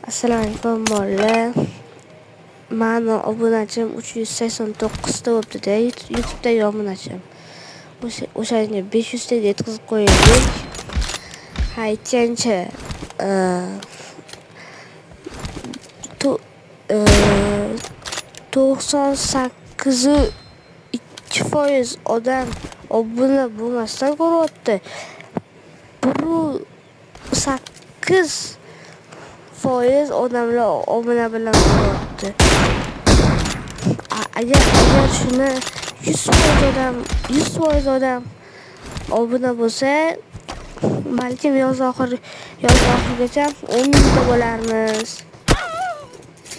Assalomu alaykum bolalar. Mani obunachim 389 ta bo'libdi-da, YouTube'dagi obunachim. O'shanga 500 taga yetkazib qo'yaylik. Aytgancha, 98.2% odam obuna bo'lmasdan ko'ryapti. Bu 8% odamlar obuna bilan ko'ryapti. Agar shuni 100% odam obuna bo'lsa, balkim yoz oxirigacha 10 mingta bo'larmiz.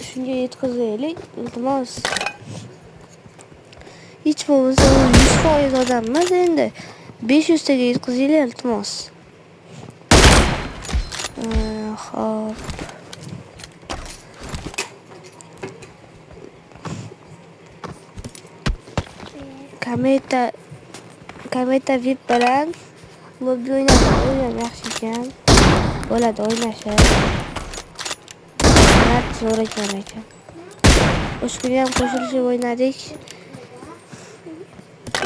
Shunga yetkazaylik, iltimos. Hech bo'lmasa 100% odam emas endi. 500 taga yetkazaylik, iltimos. Xo'p. Kometa VIP bilan mobil o'ynab yaxshi ekan. Bo'ladi o'ynashib. Zo'r ekan. O'sha kuni ham qo'shilishib o'ynadik.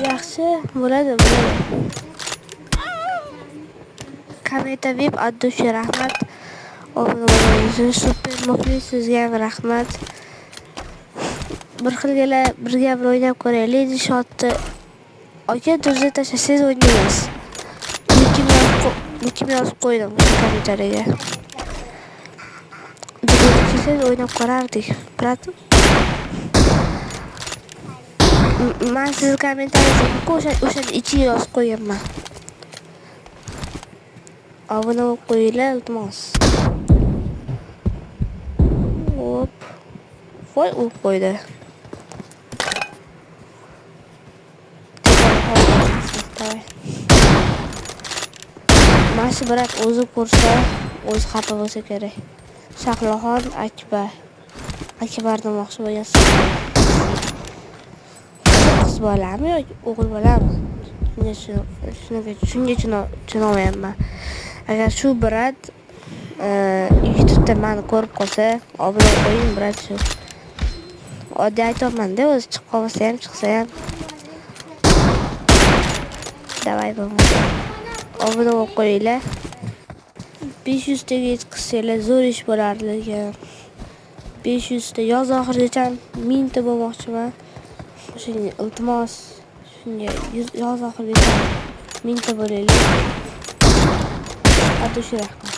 Yaxshi bo'ladi. Kometa VIP Addushi rahmat. Super muxlis sizga ham rahmat. Bir gap o'ynab ko'raylik. Shotni aka do'zda tashlasangiz o'ynaymiz. Kim yozib qo'ydim kommentariyaga. Siz o'ynab ko'rardik. Biladim. Men siz kommentariyangizga o'shani ichiga yozib qo'yganman. Obuna bo'lib qo'yinglar, iltimos. Hop. Voy, u qo'ydi. Mana birat o'zi ko'rsa, o'zi xafa bo'lsa kerak. Shahloxon Akbar demoqchi bo'lgansiz. Qiz bolami yoki o'g'il bolami? Shunga tushunmayapman. Agar shu birat YouTube'da meni ko'rib qolsa, obuna qo'ying birat shu. Oddiy aytayapman-da, o'zi chiqib qolsa ham, chiqsa ham. Davay bo'lmasa. Obuna qo'yinglar. 500 taga yetkazsanglar zo'r ish bo'lardi lekin. 500 ta yoz oxirigacha 1000 ta bo'lmoqchiman. Shunga iltimos, shunga yoz oxirigacha 1000 ta bo'laylik. Addushi rahmat.